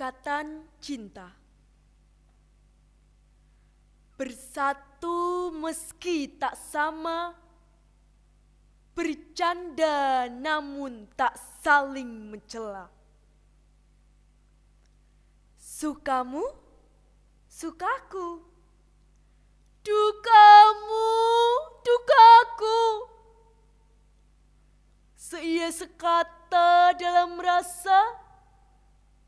Ikatan cinta. Bersatu meski tak sama, bercanda namun tak saling mencela. Sukamu, sukaku. Dukamu, dukaku. Seia sekata dalam rasa,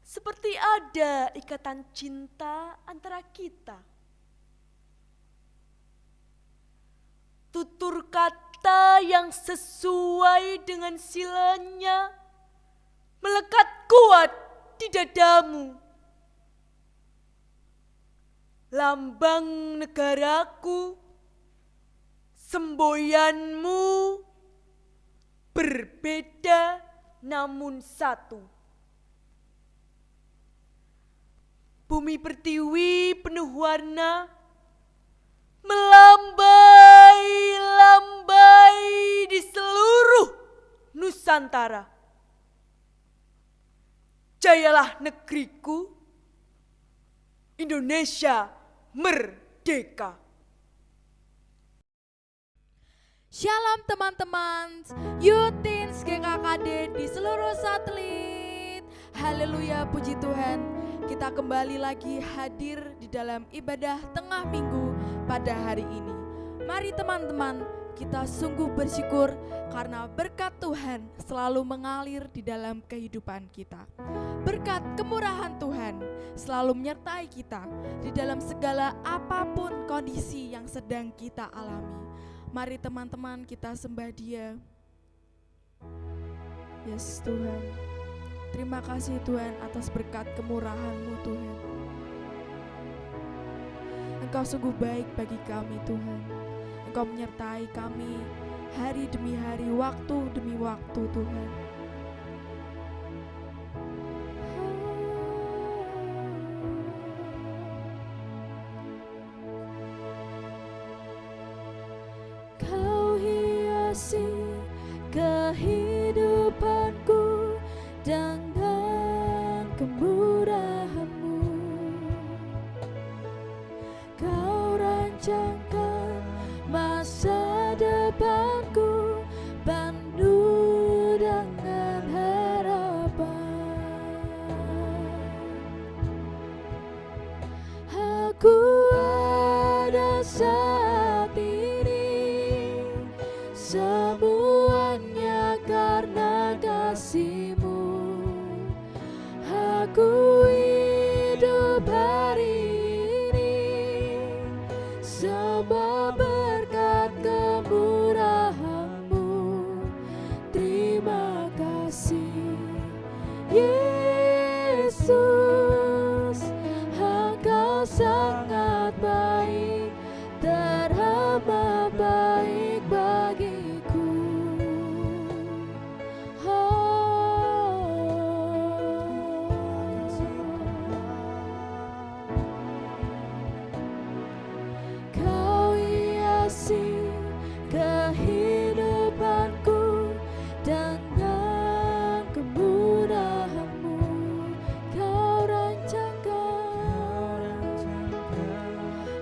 seperti ada ikatan cinta antara kita. Tutur kata yang sesuai dengan silanya melekat kuat di dadamu. Lambang negaraku, semboyanmu berbeda namun satu. Bumi pertiwi penuh warna, melambai-lambai di seluruh Nusantara. Jayalah negeriku, Indonesia merdeka. Shalom teman-teman, Youth-Teens GKKD di seluruh satelit. Haleluya, puji Tuhan. Kita kembali lagi hadir di dalam ibadah tengah minggu pada hari ini. Mari teman-teman, kita sungguh bersyukur karena berkat Tuhan selalu mengalir di dalam kehidupan kita. Berkat kemurahan Tuhan selalu menyertai kita di dalam segala apapun kondisi yang sedang kita alami. Mari teman-teman kita sembah Dia. Yes Tuhan, terima kasih Tuhan atas berkat kemurahan-Mu Tuhan. Engkau sungguh baik bagi kami Tuhan. Engkau menyertai kami hari demi hari, waktu demi waktu Tuhan. Kau hiasi kehidupanku dengan kemurahan-Mu. Kau rancangkan masa depanku penuh dengan harapan. Aku ada saat ini, semuanya karena kasih-Mu. Aku hidup hari ini, semua berkat kemurahan-Mu. Terima kasih Yesus, Engkau sangat baik, teramat baik bagiku. Kau hiasi kehidupanku dengan kemurahan-Mu. Kau rancangkan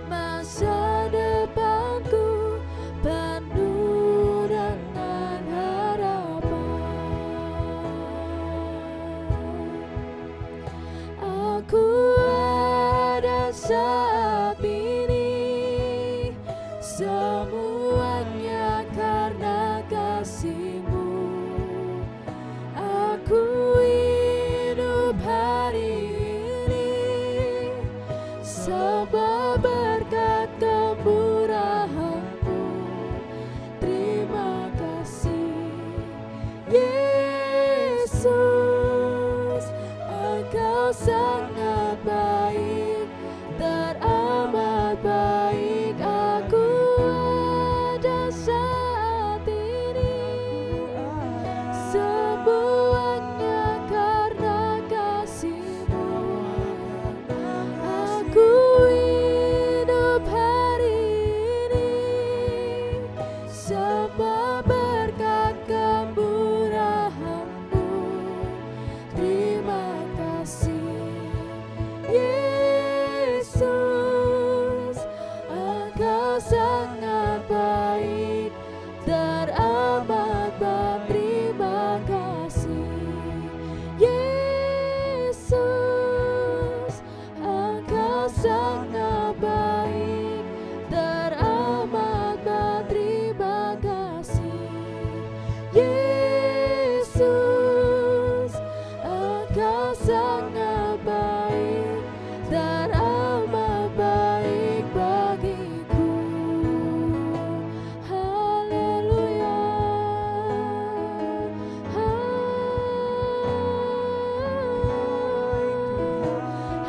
masa depanku penuh dengan harapan. Aku ada saat ini, semuanya karena kasih-Mu. Aku hidup hari ini, semua berkat kemurahan-Mu. Terima kasih Yesus, Engkau sangat baik, teramat baik. Aku ada saat ini, semuanya karena kasih-Mu. Aku Engkau sangat baik, teramat berterima kasih. Yesus, Engkau sangat baik, teramat berterima kasih. Yesus, Engkau sangat baik, teramat baik bagiku. Haleluya.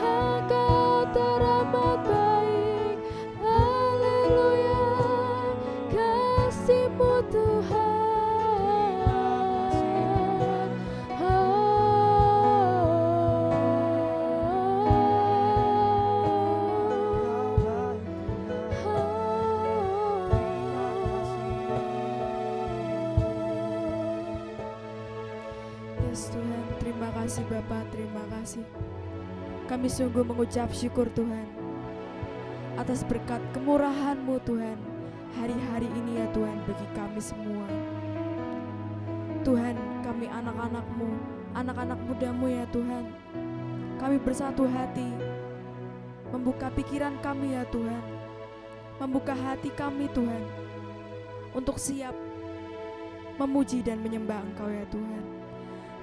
Engkau teramat baik. Haleluya. Kasih-Mu Tuhan. Yes Tuhan, terima kasih Bapa, terima kasih. Kami sungguh mengucap syukur Tuhan atas berkat kemurahan-Mu Tuhan hari-hari ini ya Tuhan bagi kami semua. Tuhan, kami anak-anak-Mu, anak-anak muda-Mu ya Tuhan. Kami bersatu hati membuka pikiran kami ya Tuhan, membuka hati kami Tuhan untuk siap memuji dan menyembah Engkau ya Tuhan.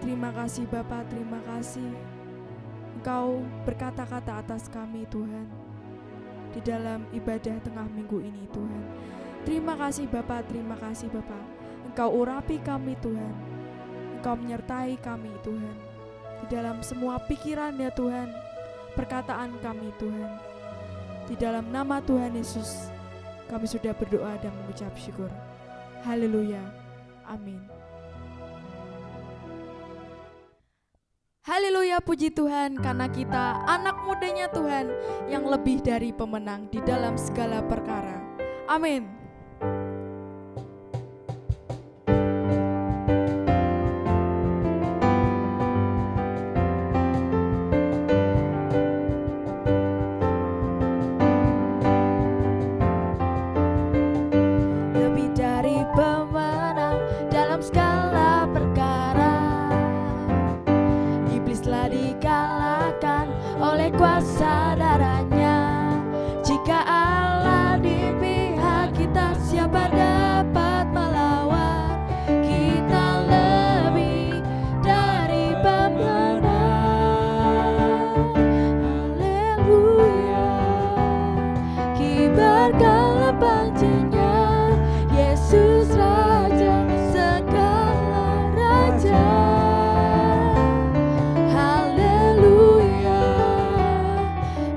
Terima kasih Bapa, terima kasih Engkau berkata-kata atas kami Tuhan di dalam ibadah tengah minggu ini Tuhan. Terima kasih Bapa, terima kasih Bapa. Engkau urapi kami Tuhan, Engkau menyertai kami Tuhan di dalam semua pikiran ya Tuhan, perkataan kami Tuhan. Di dalam nama Tuhan Yesus kami sudah berdoa dan mengucap syukur. Haleluya, amin. Haleluya, puji Tuhan karena kita anak mudanya Tuhan yang lebih dari pemenang di dalam segala perkara. Amin. Lebih dari pemenang dalam segala perkara, iblislah dikalahkan oleh kuasa darahnya. Jika Allah di pihak kita, siapa dapat melawan? Kita lebih dari pemenang. Haleluya, kibarkanlah pancinya, Yesus Raja segala raja.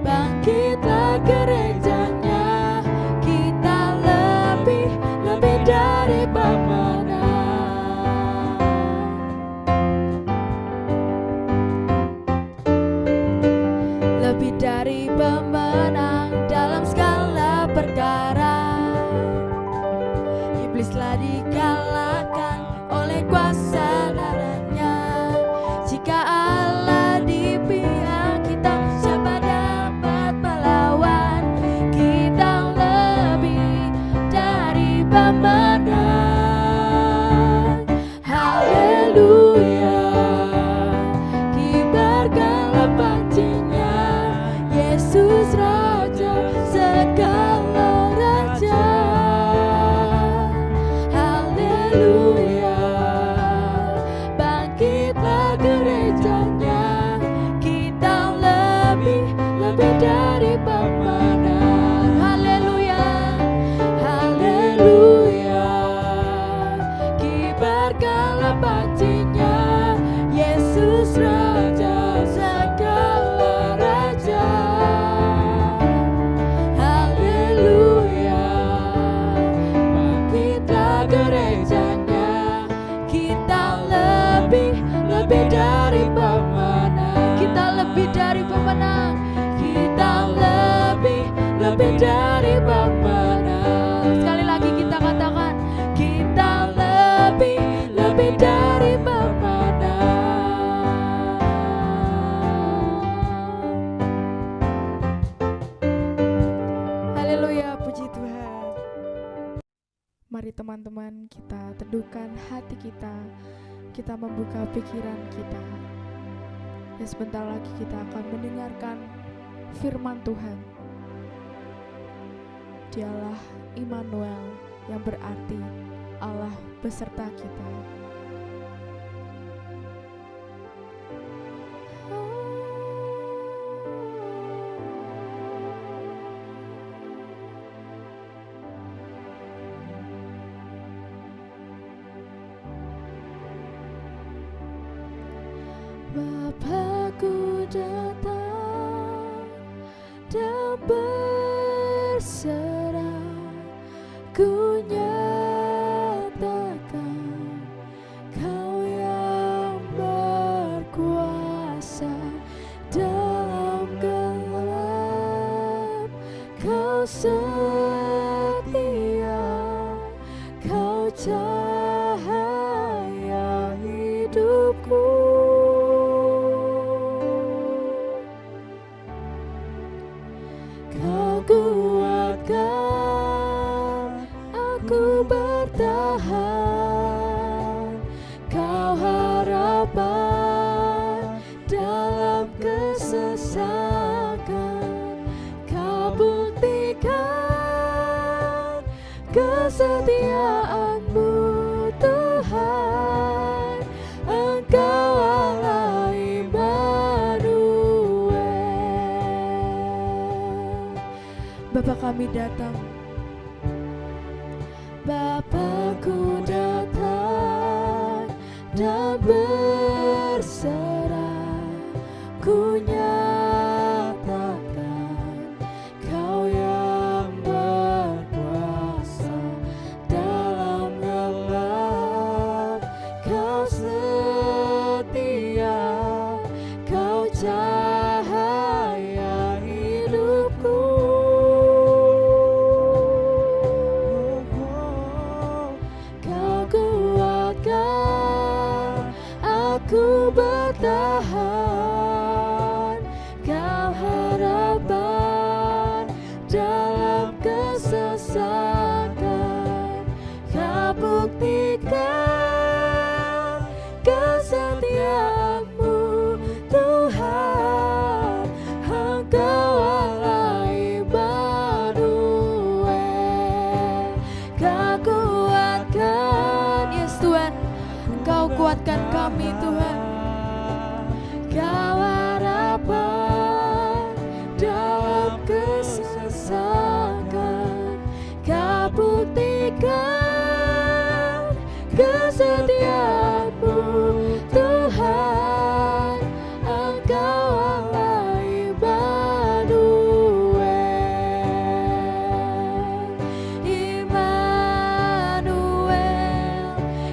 Bangkitlah gerejanya, kita lebih dari pemenang. Lebih dari pemenang dalam segala perkara, iblislah dikalahkan oleh kuasa darahnya. Jika Allah di pihak kita, siapa dapat melawan? Kita lebih dari pemenang. Haleluya, kibarkanlah pancinya, Yesus Raja segala raja. Haleluya, bangkitlah gerejanya, kita lebih dari pemenang. Haleluya, haleluya, kibarkanlah pancinya, Yesus Raja segala raja. Haleluya, bangkitlah gerejanya, kita lebih dari pemenang. Kita lebih dari pemenang. Kita lebih dari pemenang. Sekali lagi kita katakan, kita lebih dari pemenang. Haleluya, puji Tuhan. Mari teman-teman kita teduhkan hati kita membuka pikiran kita. Dan sebentar lagi kita akan mendengarkan firman Tuhan. Dialah Immanuel yang berarti Allah beserta kita. Bapakku datang dan berserah, ku nyatakan Kau yang berkuasa dalam gelap. Kau setia, Kau cahaya hidupku. Kuatkan aku bertahan, Kau harapan dalam kesesakan. Kau buktikan kesetiaan-Mu Tuhan, Engkau Allah Immanuel. Bapa kami datang, Bapakku datang dan berserah, ku nyatakan Kau yang berkuasa dalam gelap. Kau setia, Kau cahaya hidupku. Aku bertahan, Kau harapan dalam kesesakan. Kau buktikan kesetiaan-Mu Tuhan, Engkau Allah Immanuel. Kau kuatkan, yes Tuhan, Engkau kuatkan kami Tuhan. Kau harapan dalam kesesakan. Kau buktikan kesetiaan-Mu Tuhan, Engkau Allah Immanuel. Immanuel,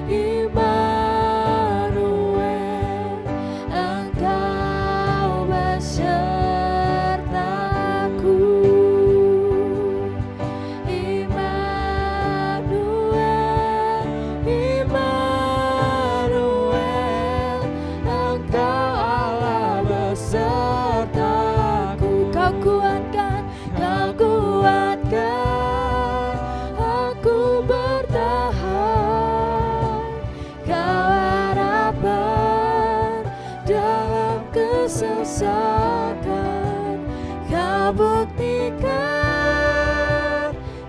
Immanuel, Engkau besertaku. Immanuel, Immanuel, Engkau Allah besertaku. Kau kuatkan, aku bertahan. Kau harapan dalam kesesakan. Kau buktikan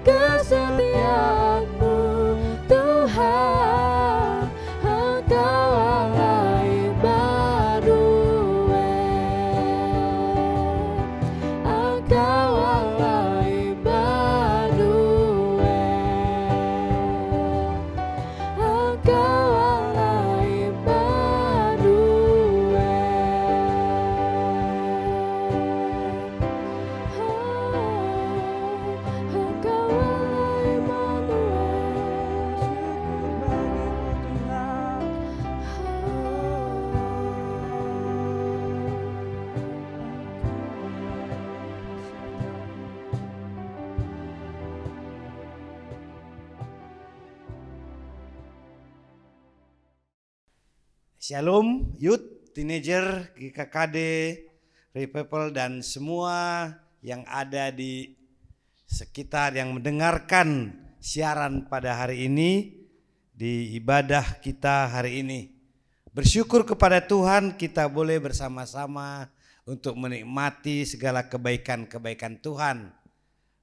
kesetiaan-Mu Tuhan, Engkau Allah Immanuel. Engkau Allah Immanuel. Engkau Allah Shalom, youth, teenager, GKKD, Revival, dan semua yang ada di sekitar yang mendengarkan siaran pada hari ini, di ibadah kita hari ini. Bersyukur kepada Tuhan kita boleh bersama-sama untuk menikmati segala kebaikan-kebaikan Tuhan.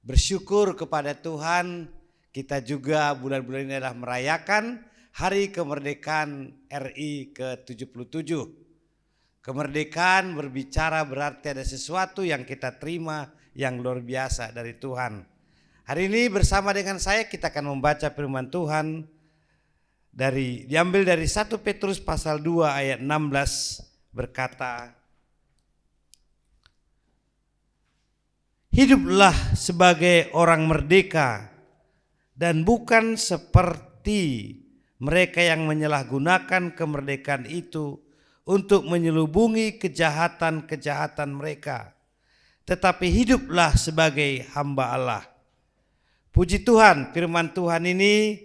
Bersyukur kepada Tuhan kita juga bulan-bulan ini adalah merayakan Hari Kemerdekaan RI ke-77. Kemerdekaan berbicara berarti ada sesuatu yang kita terima yang luar biasa dari Tuhan. Hari ini bersama dengan saya kita akan membaca firman Tuhan diambil dari 1 Petrus pasal 2 ayat 16 berkata, hiduplah sebagai orang merdeka dan bukan seperti mereka yang menyalahgunakan kemerdekaan itu untuk menyelubungi kejahatan-kejahatan mereka. Tetapi hiduplah sebagai hamba Allah. Puji Tuhan, firman Tuhan ini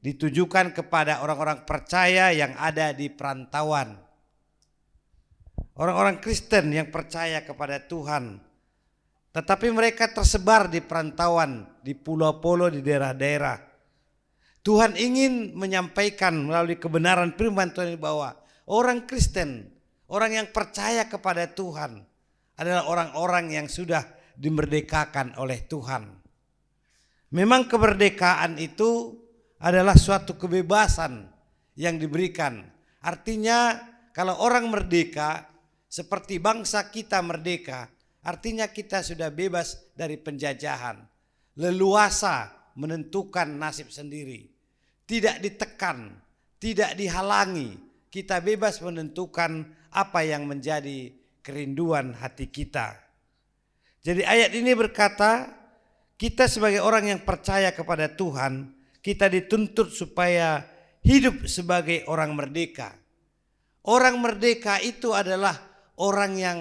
ditujukan kepada orang-orang percaya yang ada di perantauan. Orang-orang Kristen yang percaya kepada Tuhan. Tetapi mereka tersebar di perantauan, di pulau-pulau, di daerah-daerah. Tuhan ingin menyampaikan melalui kebenaran firman Tuhan bahwa orang Kristen, orang yang percaya kepada Tuhan adalah orang-orang yang sudah dimerdekakan oleh Tuhan. Memang kemerdekaan itu adalah suatu kebebasan yang diberikan. Artinya kalau orang merdeka seperti bangsa kita merdeka, artinya kita sudah bebas dari penjajahan, leluasa menentukan nasib sendiri. Tidak ditekan, tidak dihalangi, kita bebas menentukan apa yang menjadi kerinduan hati kita. Jadi ayat ini berkata, kita sebagai orang yang percaya kepada Tuhan, kita dituntut supaya hidup sebagai orang merdeka. Orang merdeka itu adalah orang yang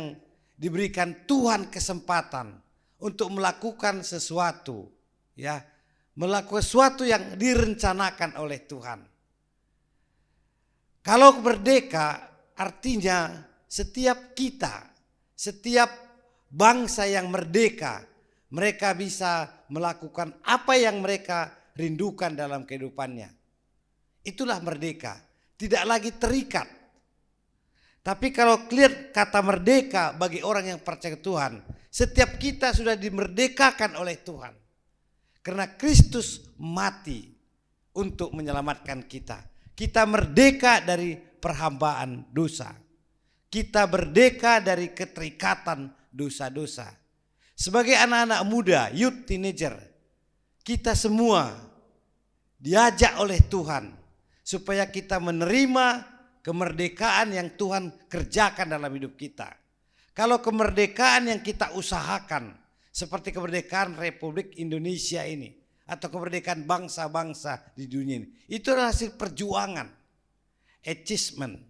diberikan Tuhan kesempatan untuk melakukan sesuatu, ya. Melakukan sesuatu yang direncanakan oleh Tuhan. Kalau merdeka artinya setiap kita, setiap bangsa yang merdeka, mereka bisa melakukan apa yang mereka rindukan dalam kehidupannya. Itulah merdeka, tidak lagi terikat. Tapi kalau clear kata merdeka bagi orang yang percaya Tuhan, setiap kita sudah dimerdekakan oleh Tuhan. Karena Kristus mati untuk menyelamatkan kita. Kita merdeka dari perhambaan dosa. Kita merdeka dari keterikatan dosa-dosa. Sebagai anak-anak muda, youth teenager, kita semua diajak oleh Tuhan supaya kita menerima kemerdekaan yang Tuhan kerjakan dalam hidup kita. Kalau kemerdekaan yang kita usahakan, seperti kemerdekaan Republik Indonesia ini atau kemerdekaan bangsa-bangsa di dunia ini, itu adalah hasil perjuangan, achievement.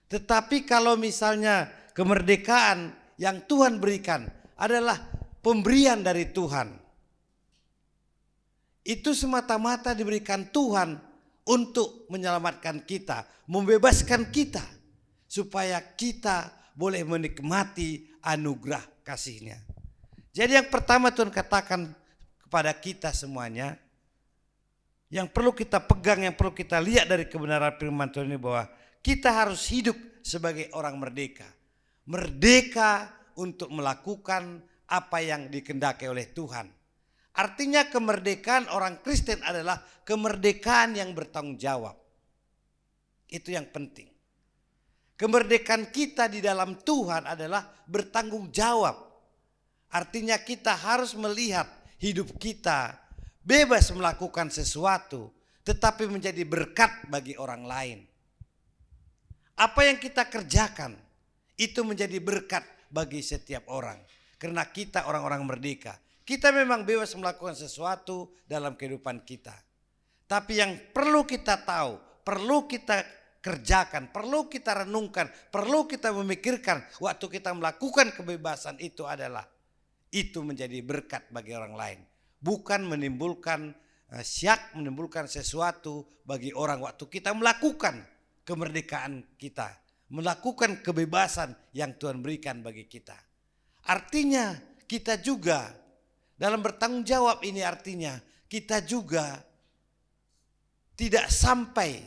Tetapi kalau misalnya kemerdekaan yang Tuhan berikan adalah pemberian dari Tuhan, itu semata-mata diberikan Tuhan untuk menyelamatkan kita, membebaskan kita supaya kita boleh menikmati anugerah kasih-Nya. Jadi yang pertama Tuhan katakan kepada kita semuanya, yang perlu kita pegang, yang perlu kita lihat dari kebenaran firman Tuhan ini, bahwa kita harus hidup sebagai orang merdeka. Merdeka untuk melakukan apa yang dikehendaki oleh Tuhan. Artinya kemerdekaan orang Kristen adalah kemerdekaan yang bertanggung jawab. Itu yang penting. Kemerdekaan kita di dalam Tuhan adalah bertanggung jawab. Artinya kita harus melihat hidup kita bebas melakukan sesuatu, tetapi menjadi berkat bagi orang lain. Apa yang kita kerjakan itu menjadi berkat bagi setiap orang. Karena kita orang-orang merdeka. Kita memang bebas melakukan sesuatu dalam kehidupan kita. Tapi yang perlu kita tahu, perlu kita kerjakan, perlu kita renungkan, perlu kita memikirkan waktu kita melakukan kebebasan itu adalah itu menjadi berkat bagi orang lain. Bukan menimbulkan syak, menimbulkan sesuatu bagi orang waktu kita melakukan kemerdekaan kita. Melakukan kebebasan yang Tuhan berikan bagi kita. Artinya kita juga dalam bertanggung jawab ini, artinya kita juga tidak sampai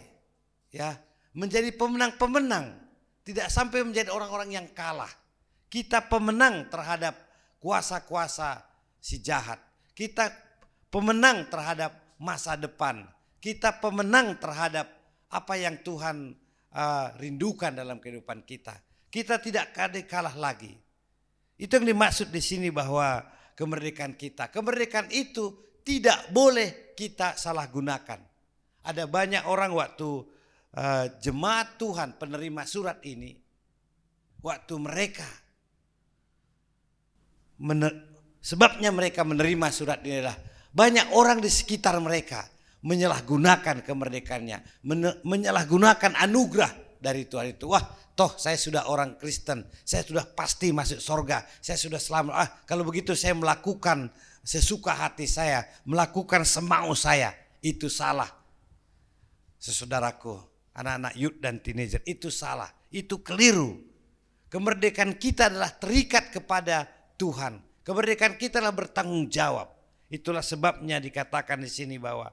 ya menjadi pemenang-pemenang, tidak sampai menjadi orang-orang yang kalah. Kita pemenang terhadap kuasa-kuasa si jahat. Kita pemenang terhadap masa depan. Kita pemenang terhadap apa yang Tuhan rindukan dalam kehidupan kita. Kita tidak kalah lagi. Itu yang dimaksud di sini bahwa kemerdekaan kita. Kemerdekaan itu tidak boleh kita salah gunakan. Ada banyak orang waktu jemaat Tuhan penerima surat ini, waktu mereka sebabnya mereka menerima surat ini adalah banyak orang di sekitar mereka menyalahgunakan kemerdekaannya, menyalahgunakan anugerah dari Tuhan itu. Wah, toh saya sudah orang Kristen, saya sudah pasti masuk surga, saya sudah selamat. Kalau begitu saya melakukan sesuka hati saya, melakukan semau saya. Itu salah. Saudaraku, anak-anak youth dan teenager, itu salah, itu keliru. Kemerdekaan kita adalah terikat kepada Tuhan. Kemerdekaan kita adalah bertanggung jawab. Itulah sebabnya dikatakan di sini bahwa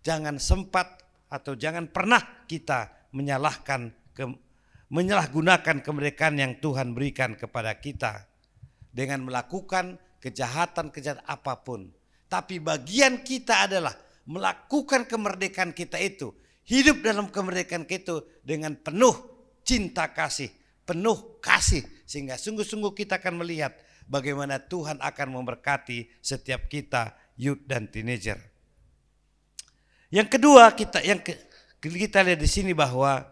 jangan sempat atau jangan pernah kita menyalahgunakan kemerdekaan yang Tuhan berikan kepada kita dengan melakukan kejahatan apapun. Tapi bagian kita adalah melakukan kemerdekaan kita itu, hidup dalam kemerdekaan itu dengan penuh cinta kasih, penuh kasih, sehingga sungguh-sungguh kita akan melihat bagaimana Tuhan akan memberkati setiap kita youth dan teenager. Yang kedua, kita lihat di sini bahwa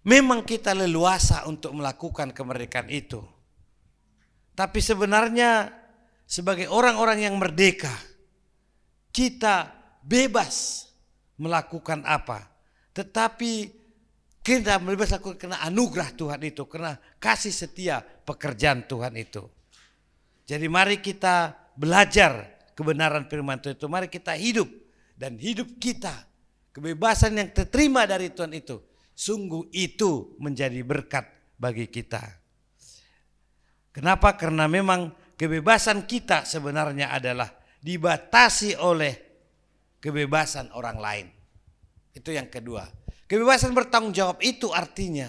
memang kita leluasa untuk melakukan kemerdekaan itu. Tapi sebenarnya sebagai orang-orang yang merdeka, kita bebas melakukan apa. Tetapi kita bebas lakukan karena anugerah Tuhan itu, karena kasih setia pekerjaan Tuhan itu. Jadi mari kita belajar kebenaran firman Tuhan itu. Mari kita hidup, dan hidup kita, kebebasan yang terima dari Tuhan itu, sungguh itu menjadi berkat bagi kita. Kenapa? Karena memang kebebasan kita sebenarnya adalah dibatasi oleh kebebasan orang lain. Itu yang kedua. Kebebasan bertanggung jawab itu artinya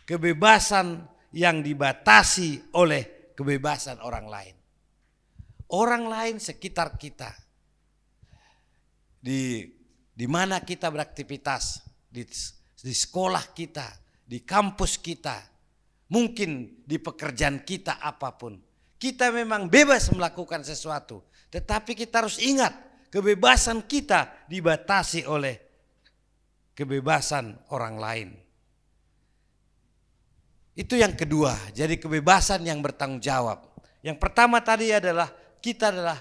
kebebasan yang dibatasi oleh kebebasan orang lain. Orang lain sekitar kita, di mana kita beraktivitas, di sekolah kita, di kampus kita, mungkin di pekerjaan kita apapun. Kita memang bebas melakukan sesuatu, tetapi kita harus ingat kebebasan kita dibatasi oleh kebebasan orang lain. Itu yang kedua, jadi kebebasan yang bertanggung jawab. Yang pertama tadi adalah kita adalah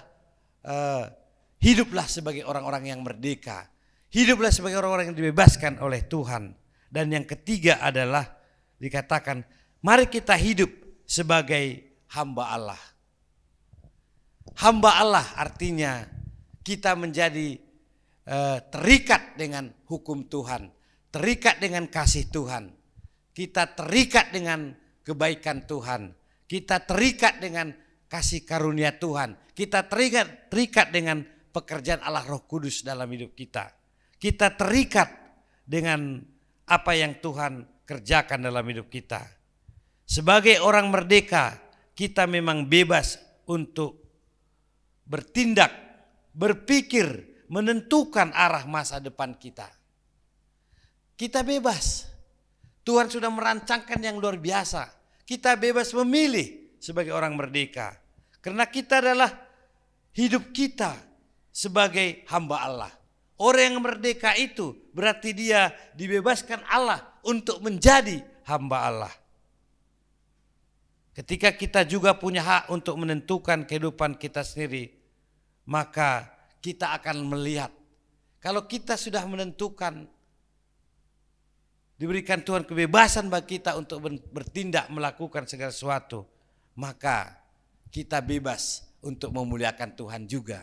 hiduplah sebagai orang-orang yang merdeka. Hiduplah sebagai orang-orang yang dibebaskan oleh Tuhan. Dan yang ketiga adalah dikatakan mari kita hidup sebagai hamba Allah. Hamba Allah artinya kita menjadi terikat dengan hukum Tuhan, terikat dengan kasih Tuhan, kita terikat dengan kebaikan Tuhan, kita terikat dengan kasih karunia Tuhan, kita terikat dengan pekerjaan Allah Roh Kudus dalam hidup kita, kita terikat dengan apa yang Tuhan kerjakan dalam hidup kita. Sebagai orang merdeka, kita memang bebas untuk bertindak, berpikir, menentukan arah masa depan kita. Kita bebas. Tuhan sudah merancangkan yang luar biasa. Kita bebas memilih sebagai orang merdeka. Karena kita adalah hidup kita sebagai hamba Allah. Orang yang merdeka itu berarti dia dibebaskan Allah untuk menjadi hamba Allah. Ketika kita juga punya hak untuk menentukan kehidupan kita sendiri, maka kita akan melihat, kalau kita sudah menentukan, diberikan Tuhan kebebasan bagi kita untuk bertindak melakukan segala sesuatu, maka kita bebas untuk memuliakan Tuhan juga.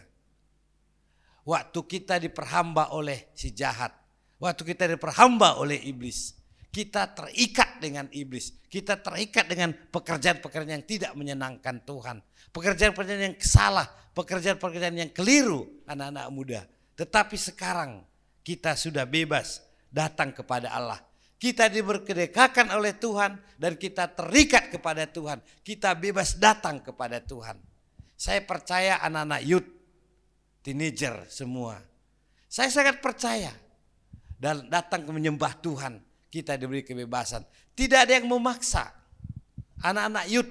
Waktu kita diperhamba oleh si jahat, waktu kita diperhamba oleh iblis, kita terikat dengan iblis, kita terikat dengan pekerjaan-pekerjaan yang tidak menyenangkan Tuhan, pekerjaan-pekerjaan yang salah, pekerjaan-pekerjaan yang keliru, anak-anak muda. Tetapi sekarang kita sudah bebas datang kepada Allah. Kita diberkedekakan oleh Tuhan dan kita terikat kepada Tuhan. Kita bebas datang kepada Tuhan. Saya percaya anak-anak youth, teenager semua. Saya sangat percaya dan datang ke menyembah Tuhan. Kita diberi kebebasan. Tidak ada yang memaksa. Anak-anak youth,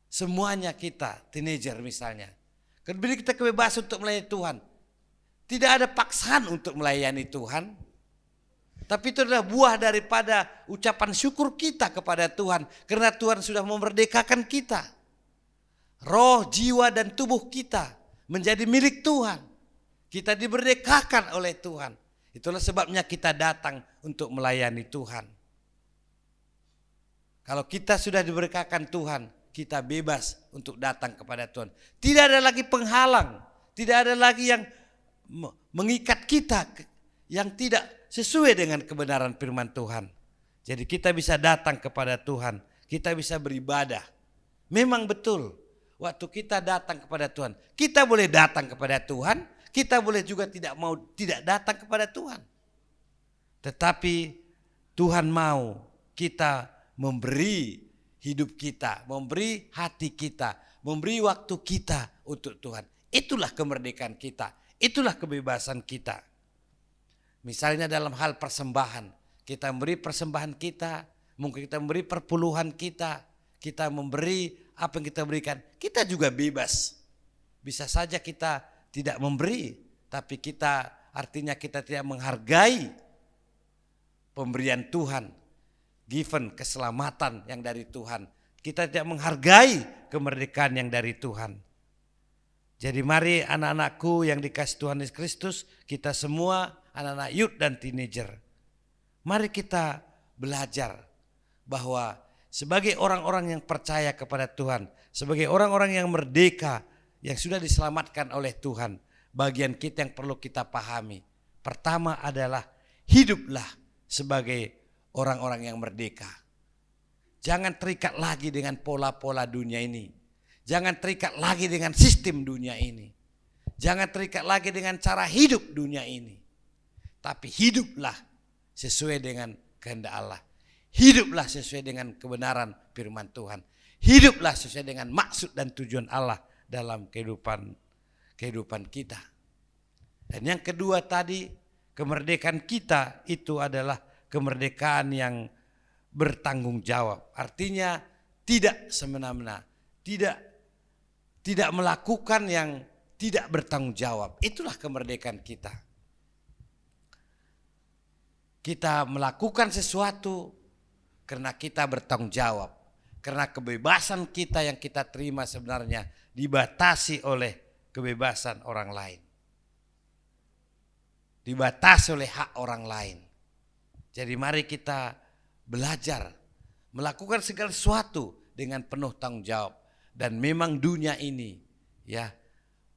semuanya kita, teenager misalnya. Beri kita kebebasan untuk melayani Tuhan. Tidak ada paksaan untuk melayani Tuhan. Tapi itu adalah buah daripada ucapan syukur kita kepada Tuhan. Karena Tuhan sudah memerdekakan kita. Roh, jiwa, dan tubuh kita menjadi milik Tuhan. Kita diberdekakan oleh Tuhan. Itulah sebabnya kita datang untuk melayani Tuhan. Kalau kita sudah diberdekakan Tuhan, kita bebas untuk datang kepada Tuhan. Tidak ada lagi penghalang. Tidak ada lagi yang mengikat kita yang tidak sesuai dengan kebenaran firman Tuhan. Jadi kita bisa datang kepada Tuhan. Kita bisa beribadah. Memang betul. Waktu kita datang kepada Tuhan. Kita boleh datang kepada Tuhan. Kita boleh juga tidak datang kepada Tuhan. Tetapi Tuhan mau kita memberi hidup kita. Memberi hati kita. Memberi waktu kita untuk Tuhan. Itulah kemerdekaan kita. Itulah kebebasan kita. Misalnya dalam hal persembahan, kita memberi persembahan kita, mungkin kita memberi perpuluhan kita memberi apa yang kita berikan, kita juga bebas. Bisa saja kita tidak memberi, tapi artinya kita tidak menghargai pemberian Tuhan, given keselamatan yang dari Tuhan. Kita tidak menghargai kemerdekaan yang dari Tuhan. Jadi mari anak-anakku yang dikasih Tuhan Yesus Kristus, kita semua anak-anak youth dan teenager. Mari kita belajar bahwa sebagai orang-orang yang percaya kepada Tuhan, sebagai orang-orang yang merdeka, yang sudah diselamatkan oleh Tuhan, bagian kita yang perlu kita pahami. Pertama adalah hiduplah sebagai orang-orang yang merdeka. Jangan terikat lagi dengan pola-pola dunia ini. Jangan terikat lagi dengan sistem dunia ini. Jangan terikat lagi dengan cara hidup dunia ini. Tapi hiduplah sesuai dengan kehendak Allah. Hiduplah sesuai dengan kebenaran firman Tuhan. Hiduplah sesuai dengan maksud dan tujuan Allah dalam kehidupan kita. Dan yang kedua tadi, kemerdekaan kita itu adalah kemerdekaan yang bertanggung jawab. Artinya tidak semena-mena, tidak melakukan yang tidak bertanggung jawab. Itulah kemerdekaan kita. Kita melakukan sesuatu karena kita bertanggung jawab. Karena kebebasan kita yang kita terima sebenarnya dibatasi oleh kebebasan orang lain. Dibatasi oleh hak orang lain. Jadi mari kita belajar melakukan segala sesuatu dengan penuh tanggung jawab. Dan memang dunia ini ya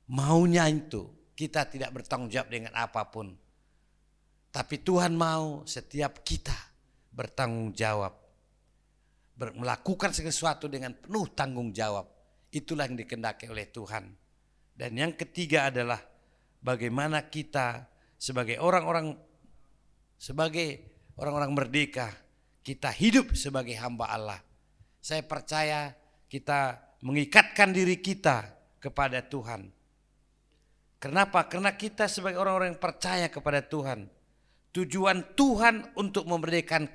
maunya itu kita tidak bertanggung jawab dengan apapun. Tapi Tuhan mau setiap kita bertanggung jawab. Melakukan segala sesuatu dengan penuh tanggung jawab. Itulah yang dikehendaki oleh Tuhan. Dan yang ketiga adalah bagaimana kita sebagai orang-orang merdeka, kita hidup sebagai hamba Allah. Saya percaya kita mengikatkan diri kita kepada Tuhan. Kenapa? Karena kita sebagai orang-orang yang percaya kepada Tuhan. Tujuan Tuhan untuk memerdekakan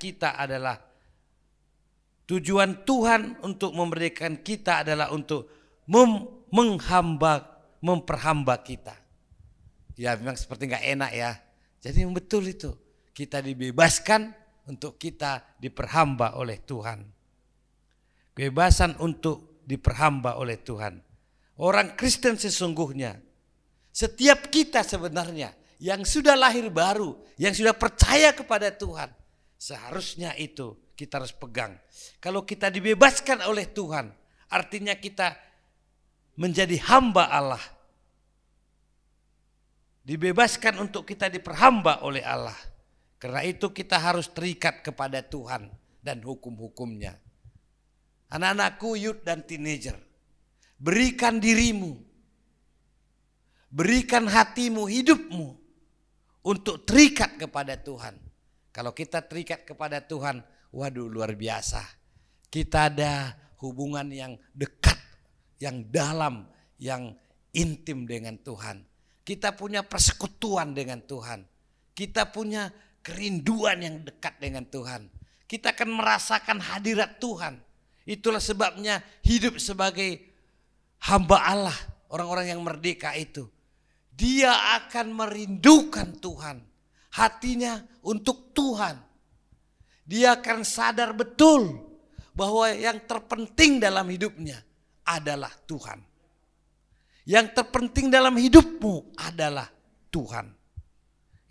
kita adalah untuk memperhamba kita. Ya memang seperti gak enak ya. Jadi yang betul itu. Kita dibebaskan untuk kita diperhamba oleh Tuhan. Kebebasan untuk diperhamba oleh Tuhan. Orang Kristen sesungguhnya, setiap kita sebenarnya yang sudah lahir baru, yang sudah percaya kepada Tuhan, seharusnya itu kita harus pegang. Kalau kita dibebaskan oleh Tuhan, artinya kita menjadi hamba Allah. Dibebaskan untuk kita diperhamba oleh Allah. Karena itu kita harus terikat kepada Tuhan dan hukum-hukumnya. Anak-anakku, youth dan teenager, berikan dirimu. Berikan hatimu, hidupmu untuk terikat kepada Tuhan. Kalau kita terikat kepada Tuhan, waduh luar biasa. Kita ada hubungan yang dekat, yang dalam, yang intim dengan Tuhan. Kita punya persekutuan dengan Tuhan. Kita punya kerinduan yang dekat dengan Tuhan. Kita akan merasakan hadirat Tuhan. Itulah sebabnya hidup sebagai hamba Allah, orang-orang yang merdeka itu. Dia akan merindukan Tuhan. Hatinya untuk Tuhan. Dia akan sadar betul bahwa yang terpenting dalam hidupnya adalah Tuhan. Yang terpenting dalam hidupmu adalah Tuhan.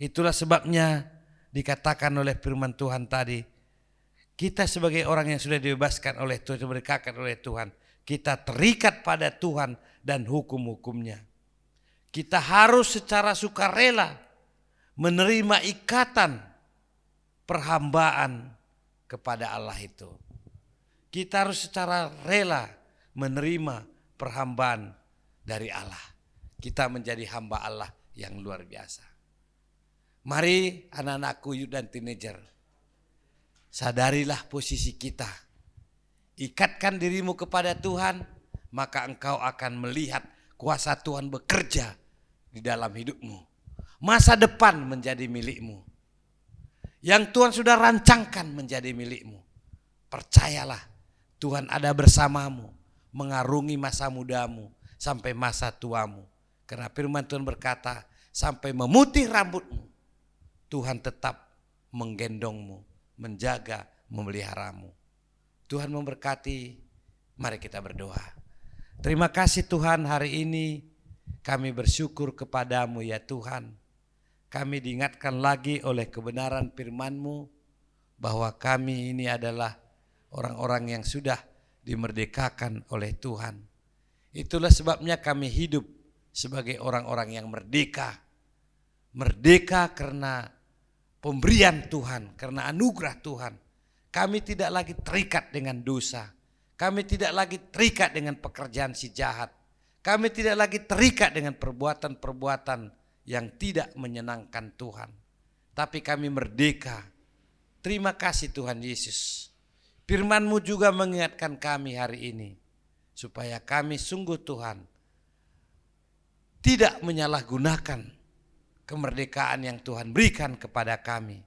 Itulah sebabnya dikatakan oleh firman Tuhan tadi, kita sebagai orang yang sudah dibebaskan oleh Tuhan, dimerdekakan oleh Tuhan, kita terikat pada Tuhan dan hukum-hukumnya. Kita harus secara sukarela menerima ikatan perhambaan kepada Allah itu. Kita harus secara rela menerima perhambaan dari Allah. Kita menjadi hamba Allah yang luar biasa. Mari anak-anakku, youth dan teenager, sadarilah posisi kita. Ikatkan dirimu kepada Tuhan, maka engkau akan melihat kuasa Tuhan bekerja di dalam hidupmu. Masa depan menjadi milikmu. Yang Tuhan sudah rancangkan menjadi milikmu. Percayalah, Tuhan ada bersamamu, mengarungi masa mudamu sampai masa tuamu. Karena firman Tuhan berkata, sampai memutih rambutmu, Tuhan tetap menggendongmu, menjaga, memeliharamu. Tuhan memberkati, mari kita berdoa. Terima kasih Tuhan, hari ini kami bersyukur kepadamu ya Tuhan. Kami diingatkan lagi oleh kebenaran firman-Mu bahwa kami ini adalah orang-orang yang sudah dimerdekakan oleh Tuhan. Itulah sebabnya kami hidup sebagai orang-orang yang merdeka. Merdeka karena pemberian Tuhan, karena anugerah Tuhan. Kami tidak lagi terikat dengan dosa. Kami tidak lagi terikat dengan pekerjaan si jahat. Kami tidak lagi terikat dengan perbuatan-perbuatan yang tidak menyenangkan Tuhan. Tapi kami merdeka. Terima kasih Tuhan Yesus. Firman-Mu juga mengingatkan kami hari ini. Supaya kami sungguh Tuhan tidak menyalahgunakan kemerdekaan yang Tuhan berikan kepada kami.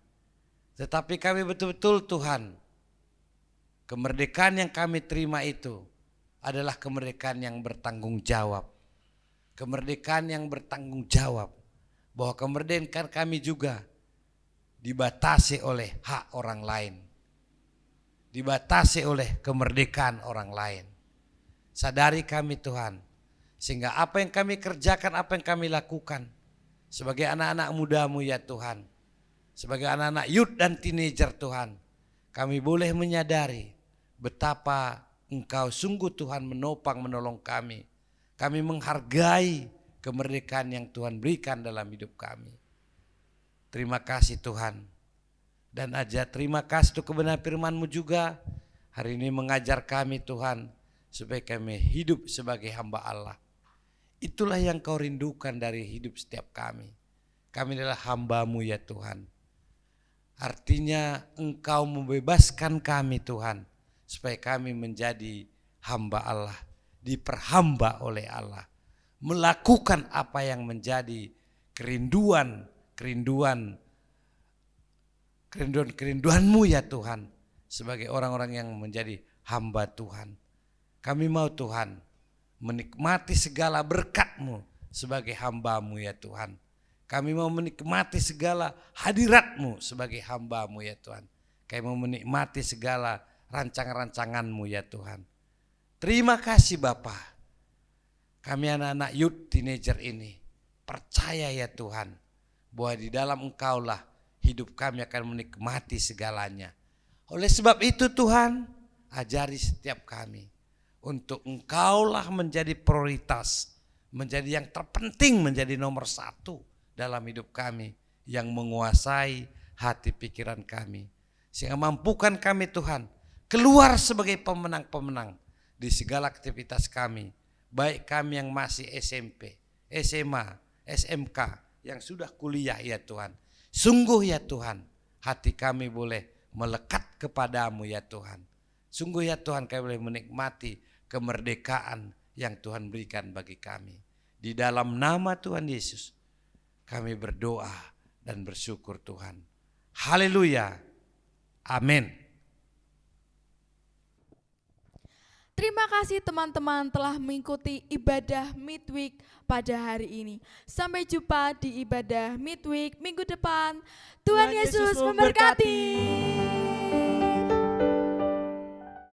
Tetapi kami betul-betul Tuhan, kemerdekaan yang kami terima itu adalah kemerdekaan yang bertanggung jawab. Kemerdekaan yang bertanggung jawab. Bahwa kemerdekaan kami juga dibatasi oleh hak orang lain. Dibatasi oleh kemerdekaan orang lain. Sadari kami Tuhan. Sehingga apa yang kami kerjakan, apa yang kami lakukan. Sebagai anak-anak muda-Mu ya Tuhan. Sebagai anak-anak youth dan teenager Tuhan. Kami boleh menyadari betapa Engkau sungguh Tuhan menopang menolong kami. Kami menghargai kemerdekaan yang Tuhan berikan dalam hidup kami. Terima kasih Tuhan. Dan aja terima kasih untuk kebenaran firman-Mu juga. Hari ini mengajar kami Tuhan. Supaya kami hidup sebagai hamba Allah. Itulah yang Kau rindukan dari hidup setiap kami. Kami adalah hamba-Mu ya Tuhan. Artinya Engkau membebaskan kami Tuhan. Supaya kami menjadi hamba Allah. Diperhamba oleh Allah. Melakukan apa yang menjadi kerinduan-Mu ya Tuhan. Sebagai orang-orang yang menjadi hamba Tuhan. Kami mau Tuhan menikmati segala berkat-Mu sebagai hamba-Mu ya Tuhan. Kami mau menikmati segala hadirat-Mu sebagai hamba-Mu ya Tuhan. Kami mau menikmati segala rancangan-rancangan-Mu ya Tuhan. Terima kasih Bapa. Kami anak-anak youth teenager ini percaya ya Tuhan bahwa di dalam Engkaulah hidup kami akan menikmati segalanya. Oleh sebab itu Tuhan, ajari setiap kami untuk Engkaulah menjadi prioritas, menjadi yang terpenting, menjadi nomor satu dalam hidup kami, yang menguasai hati pikiran kami. Sehingga mampukan kami Tuhan keluar sebagai pemenang-pemenang di segala aktivitas kami. Baik kami yang masih SMP, SMA, SMK, yang sudah kuliah ya Tuhan. Sungguh ya Tuhan, hati kami boleh melekat kepadamu ya Tuhan. Sungguh ya Tuhan, kami boleh menikmati kemerdekaan yang Tuhan berikan bagi kami. Di dalam nama Tuhan Yesus, kami berdoa dan bersyukur Tuhan. Haleluya. Amin. Terima kasih teman-teman telah mengikuti ibadah midweek pada hari ini. Sampai jumpa di ibadah midweek minggu depan. Tuhan Yesus memberkati.